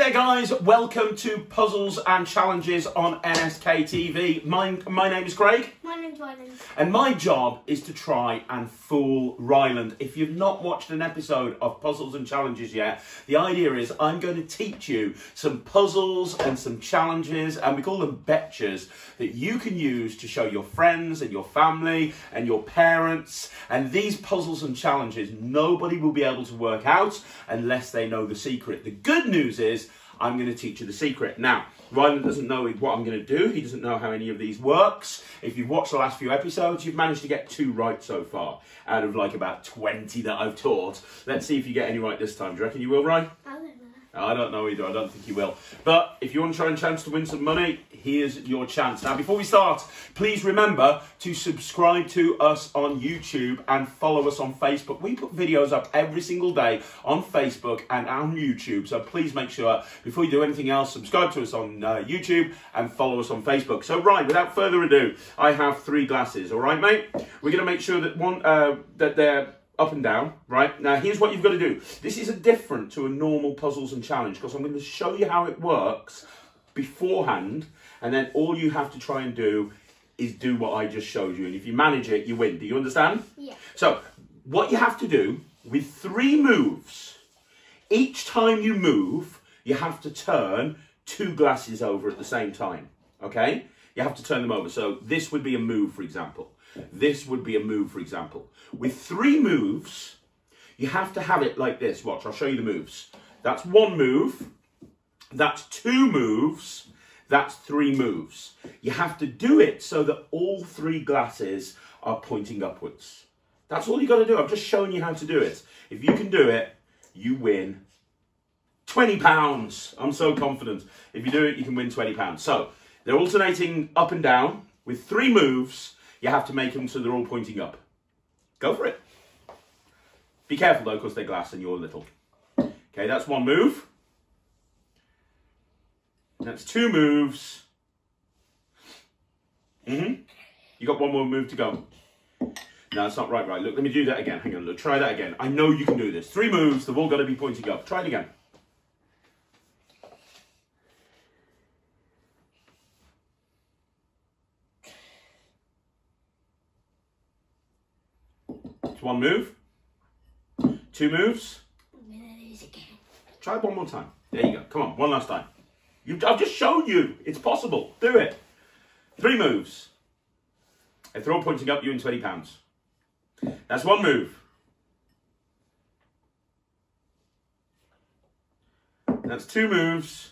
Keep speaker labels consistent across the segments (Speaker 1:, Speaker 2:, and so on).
Speaker 1: Hi there guys, welcome to Puzzles and Challenges on NSK TV. My name is Craig.
Speaker 2: My name's Ryland.
Speaker 1: And my job is to try and fool Ryland. If you've not watched an episode of Puzzles and Challenges yet, the idea is I'm going to teach you some puzzles and some challenges, and we call them betches, that you can use to show your friends and your family and your parents. And these puzzles and challenges, nobody will be able to work out unless they know the secret. The good news is I'm going to teach you the secret. Now, Ryland doesn't know what I'm going to do. He doesn't know how any of these works. If you've watched the last few episodes, you've managed to get 2 right so far out of like about 20 that I've taught. Let's see if you get any right this time. Do you reckon you will, Ryan? I don't know either. I don't think you will. But if you want to try and chance to win some money, here's your chance. Now, before we start, please remember to subscribe to us on YouTube and follow us on Facebook. We put videos up every single day on Facebook and on YouTube. So please make sure, before you do anything else, subscribe to us on YouTube and follow us on Facebook. So, right, without further ado, I have 3 glasses. All right, mate? We're going to make sure that that they're up and down, right? Now, here's what you've got to do. This is different to a normal puzzles and challenge because I'm going to show you how it works beforehand, and then all you have to try and do is do what I just showed you. And if you manage it, you win. Do you understand?
Speaker 2: Yeah.
Speaker 1: So, what you have to do with 3 moves, each time you move, you have to turn 2 glasses over at the same time, okay? You have to turn them over. So, this would be a move, for example. This would be a move, for example. With 3 moves, you have to have it like this. Watch, I'll show you the moves. That's 1 move. That's 2 moves. That's 3 moves. You have to do it so that all 3 glasses are pointing upwards. That's all you got to do. I'm just showing you how to do it. If you can do it, you win £20. I'm so confident. If you do it, you can win £20. So, they're alternating up and down with 3 moves. You have to make them so they're all pointing up. Go for it. Be careful though, because they're glass and you're little. Okay, that's 1 move. That's 2 moves. You got 1 more move to go. No, that's not right. Look, let me do that again. Hang on, look, try that again. I know you can do this. 3 moves, they've all got to be pointing up. Try it again. It's 1 move, 2 moves.
Speaker 2: I'm gonna lose again.
Speaker 1: Try it 1 more time. There you go. Come on, 1 last time. I've just shown you. It's possible. Do it. 3 moves. If they're all pointing up, you win £20. That's 1 move. That's 2 moves.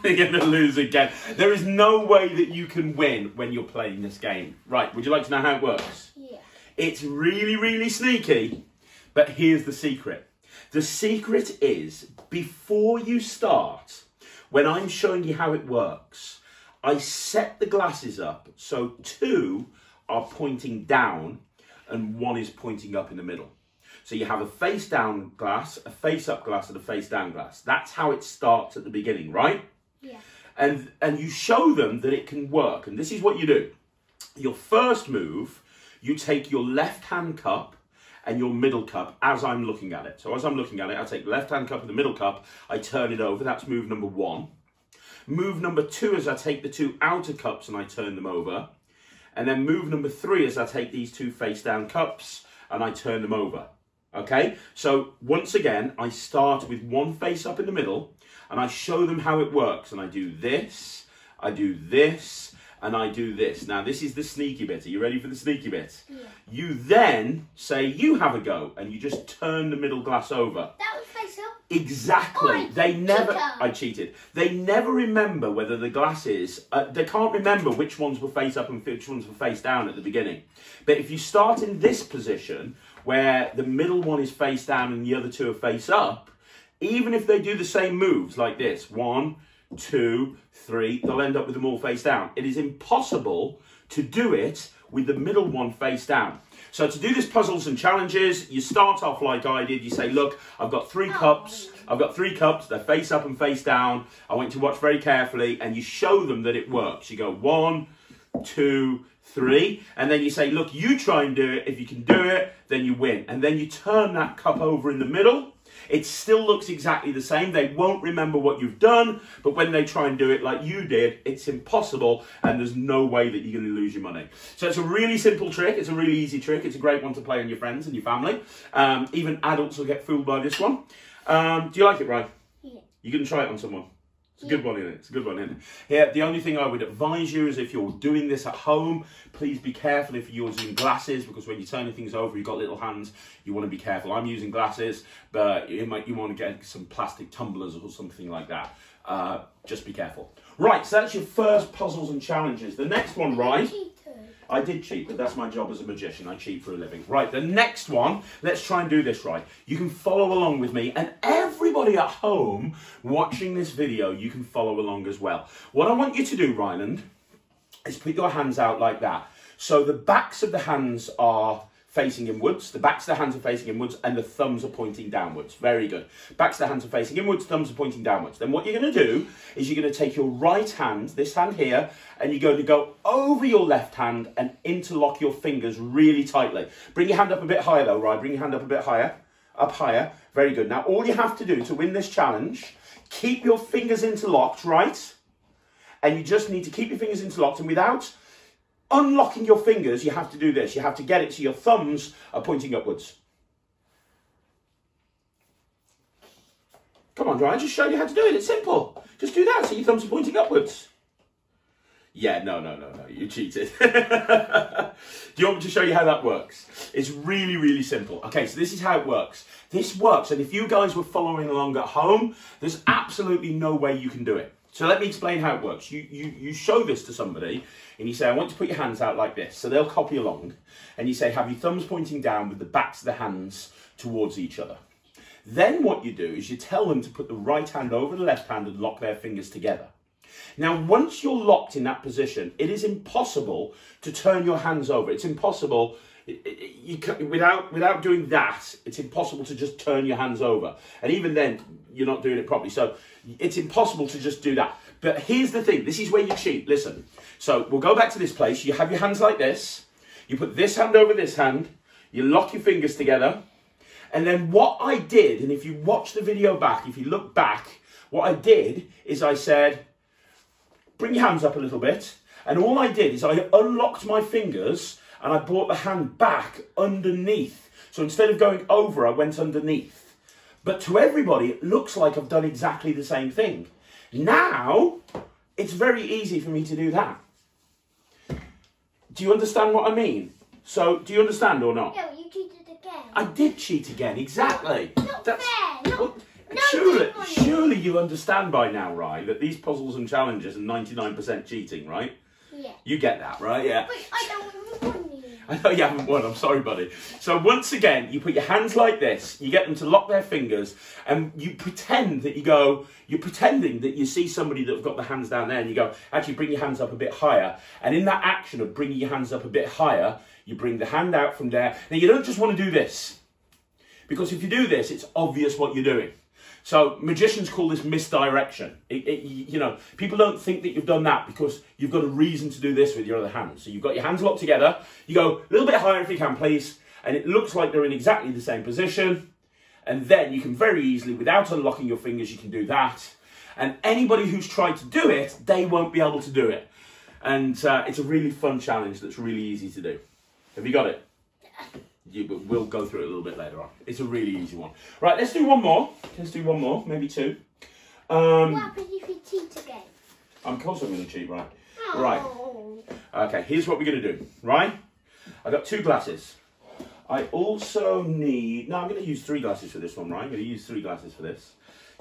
Speaker 1: You're going to lose again. There is no way that you can win when you're playing this game. Right, would you like to know how it works?
Speaker 2: Yeah.
Speaker 1: It's really, really sneaky, but here's the secret. The secret is, before you start, when I'm showing you how it works, I set the glasses up so 2 are pointing down and 1 is pointing up in the middle. So you have a face down glass, a face up glass, and a face down glass. That's how it starts at the beginning, right?
Speaker 2: Yeah.
Speaker 1: And you show them that it can work. And this is what you do. Your first move, you take your left-hand cup and your middle cup as I'm looking at it. So as I'm looking at it, I take the left-hand cup and the middle cup, I turn it over. That's move number 1. Move number 2 is I take the 2 outer cups and I turn them over. And then move number 3 is I take these 2 face-down cups and I turn them over. Okay, so once again, I start with 1 face up in the middle and I show them how it works. And I do this, I do this, and I do this. Now, this is the sneaky bit. Are you ready for the sneaky bit?
Speaker 2: Yeah.
Speaker 1: You then say, you have a go, and you just turn the middle glass over.
Speaker 2: That was face up.
Speaker 1: Exactly.
Speaker 2: Oh,
Speaker 1: I cheated. They never remember whether the glasses, they can't remember which ones were face up and which ones were face down at the beginning. But if you start in this position, where the middle one is face down and the other 2 are face up, even if they do the same moves like this, 1, 2, 3, they'll end up with them all face down. It is impossible to do it with the middle one face down. So to do this puzzles and challenges, you start off like I did. You say, look, I've got 3 cups. I've got 3 cups. They're face up and face down. I want you to watch very carefully, and you show them that it works. You go 1, 2, 3, and then you say, look, you try and do it. If you can do it, then you win. And then you turn that cup over in the middle, It still looks exactly the same. They won't remember what you've done, but when they try and do it like you did, it's impossible, and there's no way that you're going to lose your money. So it's a really simple trick. It's a really easy trick. It's a great one to play on your friends and your family. Even adults will get fooled by this one. Do you like it, Ryan?
Speaker 2: Yeah.
Speaker 1: You can try it on someone. It's a good one, isn't it? It's a good one, isn't it? Yeah, the only thing I would advise you is if you're doing this at home, please be careful if you're using glasses, because when you're turning things over, you've got little hands, you want to be careful. I'm using glasses, but you want to get some plastic tumblers or something like that. Just be careful. Right, so that's your first puzzles and challenges. The next one, right? I did cheat, but that's my job as a magician. I cheat for a living. Right, the next one, let's try and do this right. You can follow along with me, and everybody at home watching this video, you can follow along as well. What I want you to do, Ryland, is put your hands out like that. So the backs of the hands are facing inwards, the backs of the hands are facing inwards, and the thumbs are pointing downwards. Very good. Backs of the hands are facing inwards, thumbs are pointing downwards. Then what you're going to do is you're going to take your right hand, this hand here, and you're going to go over your left hand and interlock your fingers really tightly. Bring your hand up a bit higher though, right? Bring your hand up a bit higher, up higher. Very good. Now all you have to do to win this challenge, keep your fingers interlocked, right? And you just need to keep your fingers interlocked, and without unlocking your fingers, you have to do this. You have to get it so your thumbs are pointing upwards. Come on, Ryan, just show you how to do it. It's simple. Just do that so your thumbs are pointing upwards. Yeah, no, you cheated. Do you want me to show you how that works? It's really, really simple. Okay, so this is how it works. This works, and if you guys were following along at home, there's absolutely no way you can do it. So let me explain how it works. You show this to somebody and you say, I want you to put your hands out like this. So they'll copy along. And you say, have your thumbs pointing down with the backs of the hands towards each other. Then what you do is you tell them to put the right hand over the left hand and lock their fingers together. Now, once you're locked in that position, it is impossible to turn your hands over. It's impossible. Without doing that, it's impossible to just turn your hands over. And even then, you're not doing it properly. So it's impossible to just do that. But here's the thing. This is where you cheat. Listen. So we'll go back to this place. You have your hands like this. You put this hand over this hand. You lock your fingers together. And then what I did, and if you watch the video back, if you look back, what I did is I said, bring your hands up a little bit. And all I did is I unlocked my fingers and I brought the hand back underneath. So instead of going over, I went underneath. But to everybody, it looks like I've done exactly the same thing. Now, it's very easy for me to do that. Do you understand what I mean? So, do you understand or not?
Speaker 2: No, you cheated again.
Speaker 1: I did cheat again, exactly.
Speaker 2: Not fair.
Speaker 1: Well,
Speaker 2: No,
Speaker 1: surely you understand by now, right, that these puzzles and challenges are 99% cheating, right?
Speaker 2: Yeah.
Speaker 1: You get that, right? Yeah.
Speaker 2: But I don't want you.
Speaker 1: I know you haven't won, I'm sorry, buddy. So once again, you put your hands like this, you get them to lock their fingers, and you pretend that you're pretending that you see somebody that's got the hands down there, and you go, actually bring your hands up a bit higher. And in that action of bringing your hands up a bit higher, you bring the hand out from there. Now, you don't just want to do this, because if you do this, it's obvious what you're doing. So magicians call this misdirection. You know, people don't think that you've done that because you've got a reason to do this with your other hand. So you've got your hands locked together. You go a little bit higher if you can, please. And it looks like they're in exactly the same position. And then you can very easily, without unlocking your fingers, you can do that. And anybody who's tried to do it, they won't be able to do it. And it's a really fun challenge that's really easy to do. Have you got it? We'll go through it a little bit later on. It's a really easy one. Right, let's do one more. Let's do one more, maybe two.
Speaker 2: What happens if you cheat again?
Speaker 1: Of course I'm going to cheat, right?
Speaker 2: Oh.
Speaker 1: Right. Okay, here's what we're going to do, right? I've got 2 glasses. I also need... No, I'm going to use 3 glasses for this one, right? I'm going to use 3 glasses for this.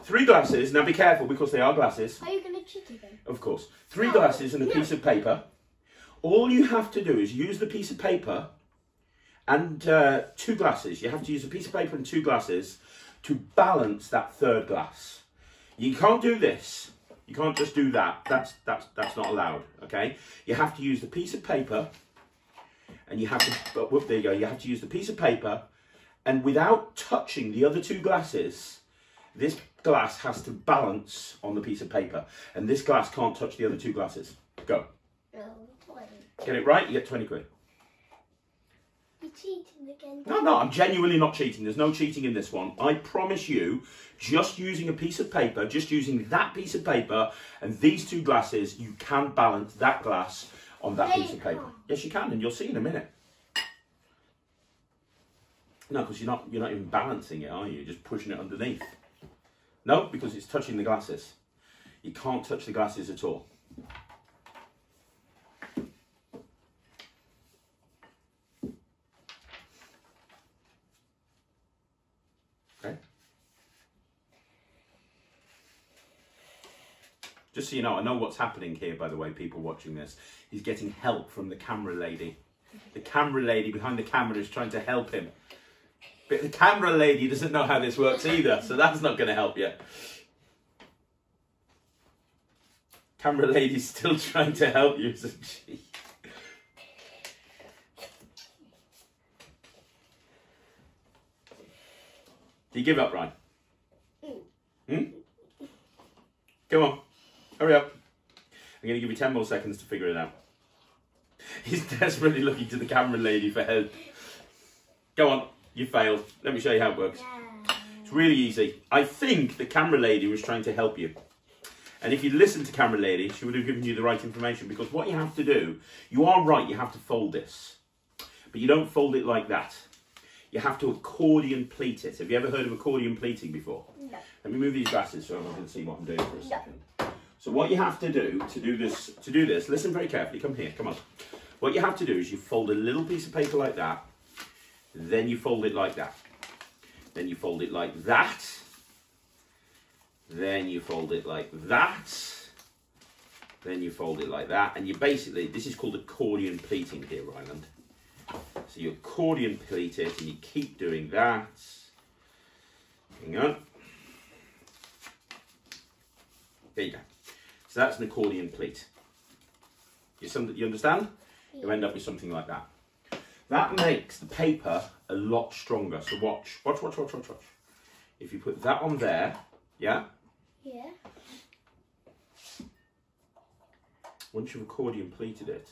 Speaker 1: 3 glasses. Now be careful because they are glasses.
Speaker 2: Are you going to cheat again?
Speaker 1: Of course. 3 glasses and a piece of paper. All you have to do is use the piece of paper and 2 glasses. You have to use a piece of paper and 2 glasses to balance that 3rd glass. You can't do this. You can't just do that. That's not allowed. Okay. You have to use the piece of paper, and you have to. Whoop, there you go. You have to use the piece of paper, and without touching the other 2 glasses, this glass has to balance on the piece of paper, and this glass can't touch the other 2 glasses. Go.
Speaker 2: No, 20.
Speaker 1: Get it right. You get 20 quid.
Speaker 2: You cheated cheating again.
Speaker 1: No, I'm genuinely not cheating. There's no cheating in this one. I promise you, just using a piece of paper, just using that piece of paper and these two glasses, you can balance that glass on that piece of paper. Yes, you can, and you'll see in a minute. No, because you're not even balancing it, are you? You're just pushing it underneath. No, because it's touching the glasses. You can't touch the glasses at all. Okay. Just so you know, I know what's happening here, by the way, people watching this. He's getting help from the camera lady. The camera lady behind the camera is trying to help him. But the camera lady doesn't know how this works either, so that's not going to help you. Camera lady's still trying to help you, isn't she? Do you give up, Ryan? Come on, hurry up. I'm going to give you 10 more seconds to figure it out. He's desperately looking to the camera lady for help. Go on, you failed. Let me show you how it works. It's really easy. I think the camera lady was trying to help you. And if you listened to camera lady, she would have given you the right information, because what you have to do, you are right, you have to fold this. But you don't fold it like that. You have to accordion pleat it. Have you ever heard of accordion pleating before? No. Let me move these glasses so everyone can see what I'm doing for a second. So what you have to do to do this, listen very carefully, come here, come on. What you have to do is you fold a little piece of paper like that, then you fold it like that. Then you fold it like that. Then you fold it like that. Then you fold it like that. And you basically, this is called accordion pleating here, Ryland. So you accordion pleat it and you keep doing that. Hang on. There you go. So that's an accordion pleat. You understand? You end up with something like that. That makes the paper a lot stronger. So watch. If you put that on there, yeah?
Speaker 2: Yeah.
Speaker 1: Once you've accordion pleated it,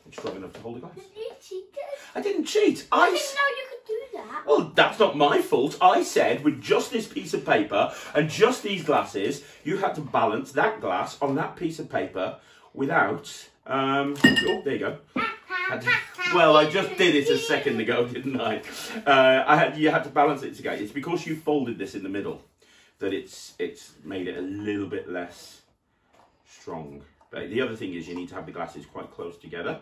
Speaker 1: it's strong enough to hold a glass.
Speaker 2: You cheated.
Speaker 1: I didn't cheat.
Speaker 2: I didn't know you could do that.
Speaker 1: Well, that's not my fault. I said with just this piece of paper and just these glasses, you had to balance that glass on that piece of paper without... oh, there you go. Well, I just did it a second ago, didn't I? You had to balance it together. It's because you folded this in the middle that it's made it a little bit less strong. But the other thing is you need to have the glasses quite close together.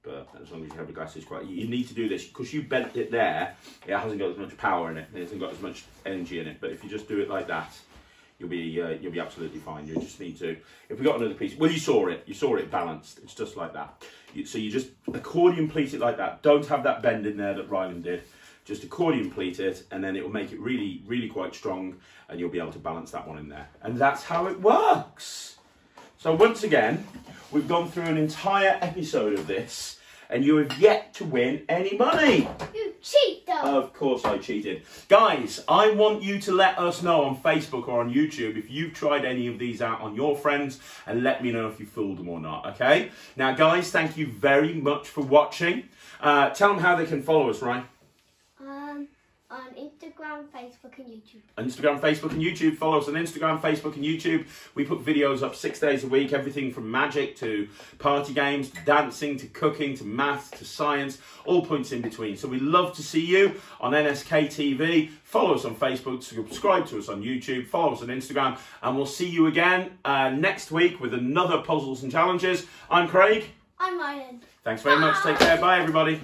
Speaker 1: But as long as you have the glasses you need to do this because you bent it there. It hasn't got as much power in it. It hasn't got as much energy in it. But if you just do it like that, you'll be absolutely fine. You just need to. If we got another piece, well, you saw it balanced. It's just like that. So you just accordion pleat it like that. Don't have that bend in there that Ryland did. Just accordion pleat it, and then it will make it really, really quite strong, and you'll be able to balance that one in there. And that's how it works. So once again, we've gone through an entire episode of this, and you have yet to win any money.
Speaker 2: You cheated.
Speaker 1: Of course I cheated. Guys, I want you to let us know on Facebook or on YouTube if you've tried any of these out on your friends, and let me know if you fooled them or not, okay? Now, guys, thank you very much for watching. Tell them how they can follow us, Ryan.
Speaker 2: On Instagram, Facebook and YouTube.
Speaker 1: Instagram, Facebook and YouTube. Follow us on Instagram, Facebook and YouTube. We put videos up 6 days a week. Everything from magic to party games, to dancing, to cooking, to maths, to science. All points in between. So we love to see you on NSK TV. Follow us on Facebook. Subscribe to us on YouTube. Follow us on Instagram. And we'll see you again next week with another Puzzles and Challenges. I'm Craig.
Speaker 2: I'm Ryan.
Speaker 1: Thanks very much. Take care. Bye, everybody.